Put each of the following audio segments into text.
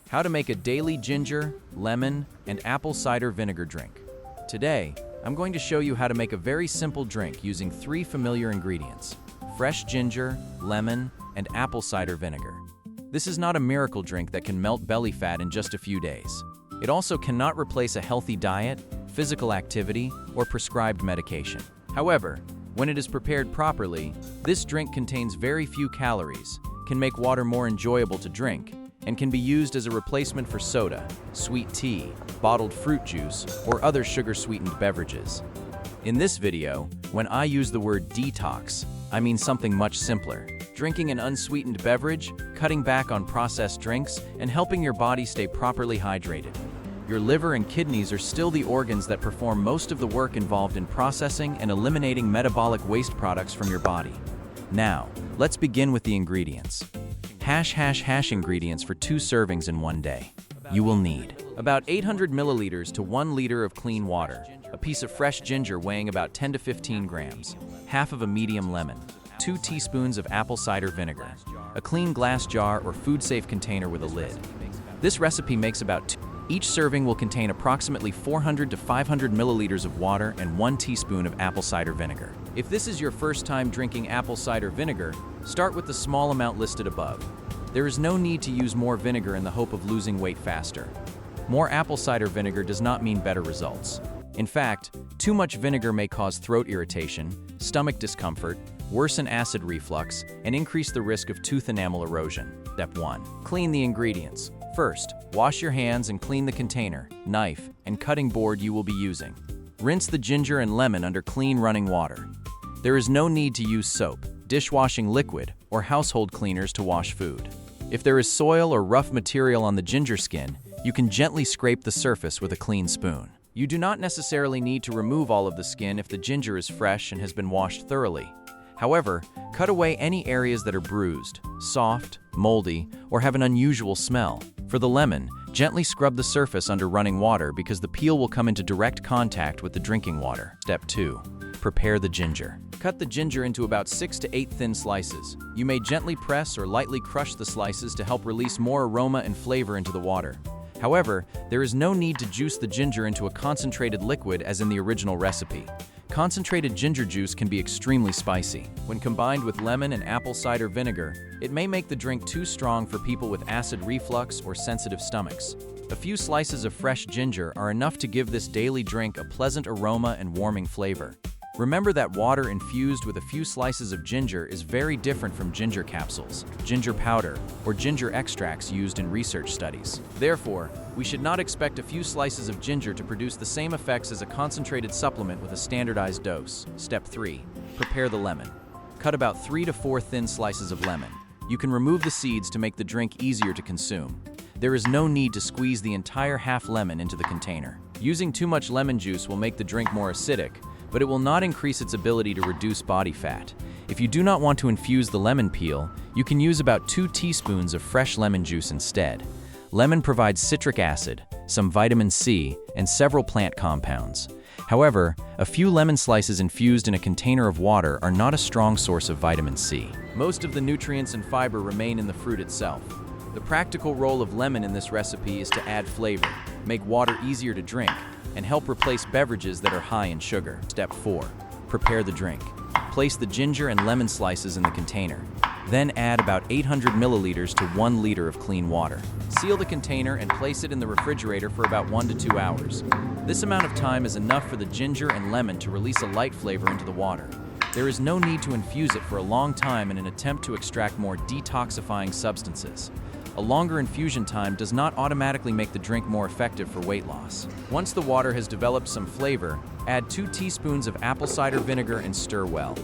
How to make a daily ginger, lemon, and apple cider vinegar drink. Today, I'm going to show you how to make a very simple drink using 3 familiar ingredients: fresh ginger, lemon, and apple cider vinegar. This is not a miracle drink that can melt belly fat in just a few days. It also cannot replace a healthy diet, physical activity, or prescribed medication. However, when it is prepared properly, this drink contains very few calories, can make water more enjoyable to drink, and can be used as a replacement for soda, sweet tea, bottled fruit juice, or other sugar-sweetened beverages. In this video, when I use the word detox, I mean something much simpler: drinking an unsweetened beverage, cutting back on processed drinks, and helping your body stay properly hydrated. Your liver and kidneys are still the organs that perform most of the work involved in processing and eliminating metabolic waste products from your body. Now, let's begin with the ingredients. Ingredients for 2 servings in one day. You will need about 800 milliliters to 1 liter of clean water, a piece of fresh ginger weighing about 10 to 15 grams, half of a medium lemon, 2 teaspoons of apple cider vinegar, a clean glass jar or food-safe container with a lid. This recipe makes about 2. Each serving will contain approximately 400 to 500 milliliters of water and 1 teaspoon of apple cider vinegar. If this is your first time drinking apple cider vinegar, start with the small amount listed above. There is no need to use more vinegar in the hope of losing weight faster. More apple cider vinegar does not mean better results. In fact, too much vinegar may cause throat irritation, stomach discomfort, worsen acid reflux, and increase the risk of tooth enamel erosion. Step 1. Clean the ingredients. First, wash your hands and clean the container, knife, and cutting board you will be using. Rinse the ginger and lemon under clean running water. There is no need to use soap, dishwashing liquid, or household cleaners to wash food. If there is soil or rough material on the ginger skin, you can gently scrape the surface with a clean spoon. You do not necessarily need to remove all of the skin if the ginger is fresh and has been washed thoroughly. However, cut away any areas that are bruised, soft, moldy, or have an unusual smell. For the lemon, gently scrub the surface under running water because the peel will come into direct contact with the drinking water. Step 2. Prepare the ginger. Cut the ginger into about 6 to 8 thin slices. You may gently press or lightly crush the slices to help release more aroma and flavor into the water. However, there is no need to juice the ginger into a concentrated liquid as in the original recipe. Concentrated ginger juice can be extremely spicy. When combined with lemon and apple cider vinegar, it may make the drink too strong for people with acid reflux or sensitive stomachs. A few slices of fresh ginger are enough to give this daily drink a pleasant aroma and warming flavor. Remember that water infused with a few slices of ginger is very different from ginger capsules, ginger powder, or ginger extracts used in research studies. Therefore, we should not expect a few slices of ginger to produce the same effects as a concentrated supplement with a standardized dose. Step 3. Prepare the lemon. Cut about 3 to 4 thin slices of lemon. You can remove the seeds to make the drink easier to consume. There is no need to squeeze the entire half lemon into the container. Using too much lemon juice will make the drink more acidic, but it will not increase its ability to reduce body fat. If you do not want to infuse the lemon peel, you can use about 2 teaspoons of fresh lemon juice instead. Lemon provides citric acid, some vitamin C, and several plant compounds. However, a few lemon slices infused in a container of water are not a strong source of vitamin C. Most of the nutrients and fiber remain in the fruit itself. The practical role of lemon in this recipe is to add flavor, make water easier to drink, and help replace beverages that are high in sugar. Step 4. Prepare the drink. Place the ginger and lemon slices in the container. Then add about 800 milliliters to 1 liter of clean water. Seal the container and place it in the refrigerator for about 1 to 2 hours. This amount of time is enough for the ginger and lemon to release a light flavor into the water. There is no need to infuse it for a long time in an attempt to extract more detoxifying substances. A longer infusion time does not automatically make the drink more effective for weight loss. Once the water has developed some flavor, add 2 teaspoons of apple cider vinegar and stir well.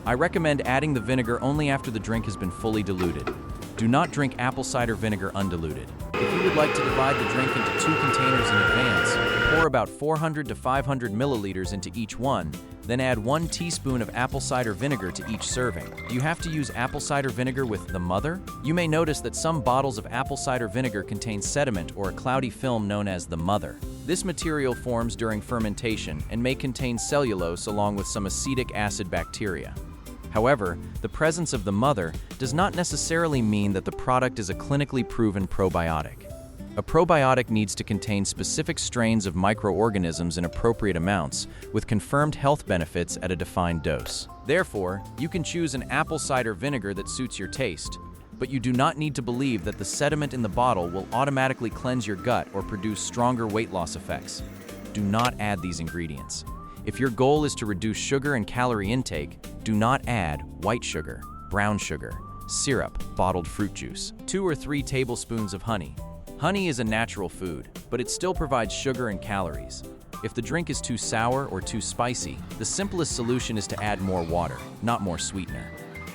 I recommend adding the vinegar only after the drink has been fully diluted. Do not drink apple cider vinegar undiluted. If you would like to divide the drink into 2 containers in advance, pour about 400 to 500 milliliters into each one, then add 1 teaspoon of apple cider vinegar to each serving. Do you have to use apple cider vinegar with the mother? You may notice that some bottles of apple cider vinegar contain sediment or a cloudy film known as the mother. This material forms during fermentation and may contain cellulose along with some acetic acid bacteria. However, the presence of the mother does not necessarily mean that the product is a clinically proven probiotic. A probiotic needs to contain specific strains of microorganisms in appropriate amounts, with confirmed health benefits at a defined dose. Therefore, you can choose an apple cider vinegar that suits your taste, but you do not need to believe that the sediment in the bottle will automatically cleanse your gut or produce stronger weight loss effects. Do not add these ingredients. If your goal is to reduce sugar and calorie intake, do not add white sugar, brown sugar, syrup, bottled fruit juice, 2 or 3 tablespoons of honey. Honey is a natural food, but it still provides sugar and calories. If the drink is too sour or too spicy, the simplest solution is to add more water, not more sweetener.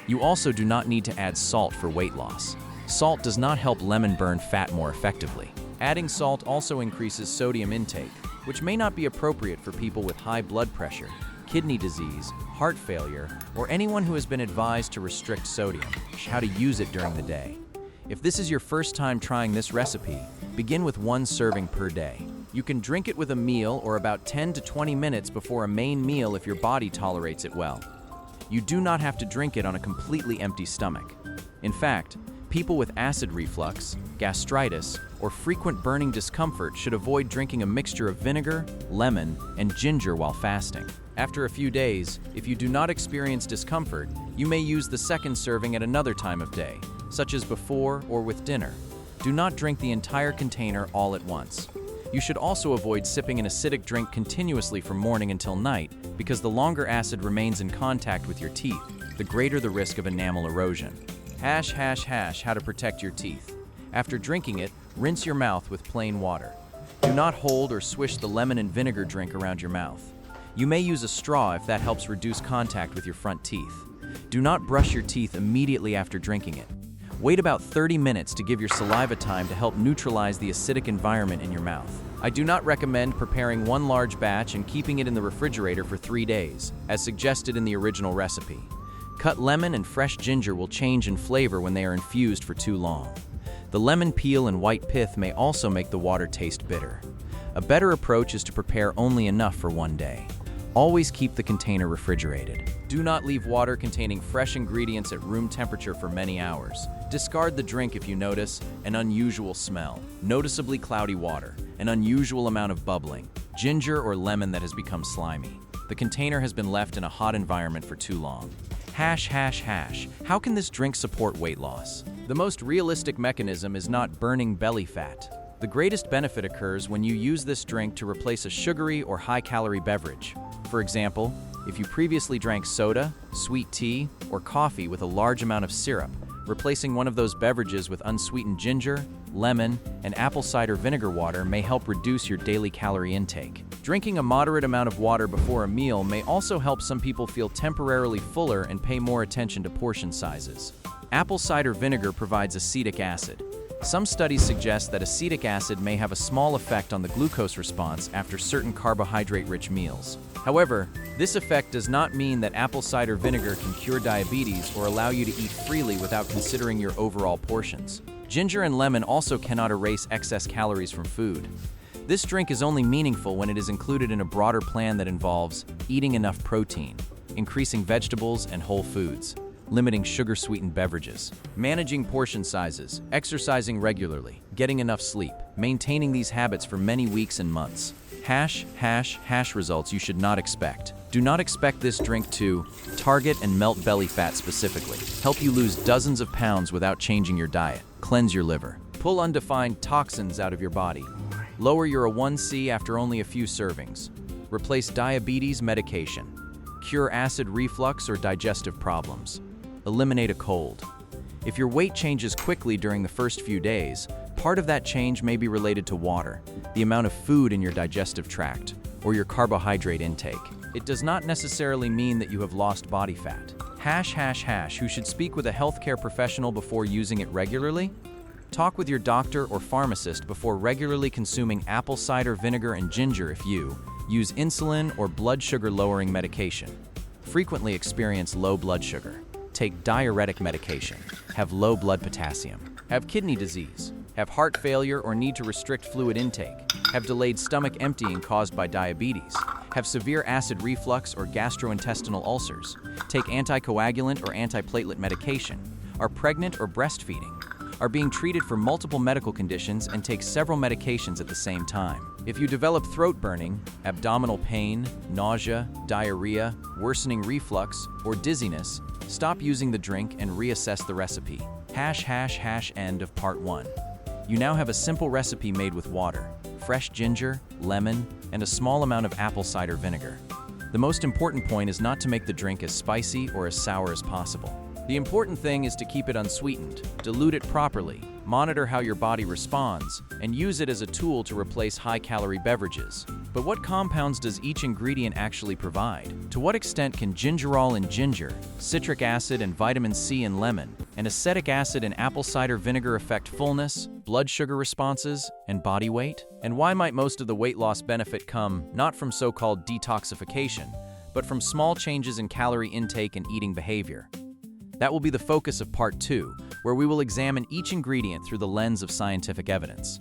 You also do not need to add salt for weight loss. Salt does not help lemon burn fat more effectively. Adding salt also increases sodium intake, which may not be appropriate for people with high blood pressure, kidney disease, heart failure, or anyone who has been advised to restrict sodium. How to use it during the day. If this is your first time trying this recipe, begin with 1 serving per day. You can drink it with a meal or about 10 to 20 minutes before a main meal if your body tolerates it well. You do not have to drink it on a completely empty stomach. In fact, people with acid reflux, gastritis, or frequent burning discomfort should avoid drinking a mixture of vinegar, lemon, and ginger while fasting. After a few days, if you do not experience discomfort, you may use the second serving at another time of day, such as before or with dinner. Do not drink the entire container all at once. You should also avoid sipping an acidic drink continuously from morning until night, because the longer acid remains in contact with your teeth, the greater the risk of enamel erosion. How to protect your teeth. After drinking it, rinse your mouth with plain water. Do not hold or swish the lemon and vinegar drink around your mouth. You may use a straw if that helps reduce contact with your front teeth. Do not brush your teeth immediately after drinking it. Wait about 30 minutes to give your saliva time to help neutralize the acidic environment in your mouth. I do not recommend preparing 1 large batch and keeping it in the refrigerator for 3 days, as suggested in the original recipe. Cut lemon and fresh ginger will change in flavor when they are infused for too long. The lemon peel and white pith may also make the water taste bitter. A better approach is to prepare only enough for 1 day. Always keep the container refrigerated. Do not leave water containing fresh ingredients at room temperature for many hours. Discard the drink if you notice an unusual smell, noticeably cloudy water, an unusual amount of bubbling, ginger or lemon that has become slimy. The container has been left in a hot environment for too long. How can this drink support weight loss? The most realistic mechanism is not burning belly fat. The greatest benefit occurs when you use this drink to replace a sugary or high-calorie beverage. For example, if you previously drank soda, sweet tea, or coffee with a large amount of syrup, replacing one of those beverages with unsweetened ginger, lemon, and apple cider vinegar water may help reduce your daily calorie intake. Drinking a moderate amount of water before a meal may also help some people feel temporarily fuller and pay more attention to portion sizes. Apple cider vinegar provides acetic acid. Some studies suggest that acetic acid may have a small effect on the glucose response after certain carbohydrate-rich meals. However, this effect does not mean that apple cider vinegar can cure diabetes or allow you to eat freely without considering your overall portions. Ginger and lemon also cannot erase excess calories from food. This drink is only meaningful when it is included in a broader plan that involves eating enough protein, increasing vegetables and whole foods, limiting sugar-sweetened beverages, managing portion sizes, exercising regularly, getting enough sleep, maintaining these habits for many weeks and months. Results you should not expect. Do not expect this drink to target and melt belly fat specifically, help you lose dozens of pounds without changing your diet, cleanse your liver, pull undefined toxins out of your body, lower your A1C after only a few servings, replace diabetes medication, cure acid reflux or digestive problems, eliminate a cold. If your weight changes quickly during the first few days, part of that change may be related to water, the amount of food in your digestive tract, or your carbohydrate intake. It does not necessarily mean that you have lost body fat. Who should speak with a healthcare professional before using it regularly? Talk with your doctor or pharmacist before regularly consuming apple cider vinegar and ginger if you use insulin or blood sugar lowering medication, frequently experience low blood sugar, take diuretic medication, have low blood potassium, have kidney disease, have heart failure or need to restrict fluid intake, have delayed stomach emptying caused by diabetes, have severe acid reflux or gastrointestinal ulcers, take anticoagulant or antiplatelet medication, are pregnant or breastfeeding, are being treated for multiple medical conditions and take several medications at the same time. If you develop throat burning, abdominal pain, nausea, diarrhea, worsening reflux, or dizziness, stop using the drink and reassess the recipe. End of part 1. You now have a simple recipe made with water, fresh ginger, lemon, and a small amount of apple cider vinegar. The most important point is not to make the drink as spicy or as sour as possible. The important thing is to keep it unsweetened, dilute it properly, monitor how your body responds, and use it as a tool to replace high-calorie beverages. But what compounds does each ingredient actually provide? To what extent can gingerol in ginger, citric acid and vitamin C in lemon, and acetic acid in apple cider vinegar affect fullness, blood sugar responses, and body weight? And why might most of the weight loss benefit come not from so-called detoxification, but from small changes in calorie intake and eating behavior? That will be the focus of part 2, where we will examine each ingredient through the lens of scientific evidence.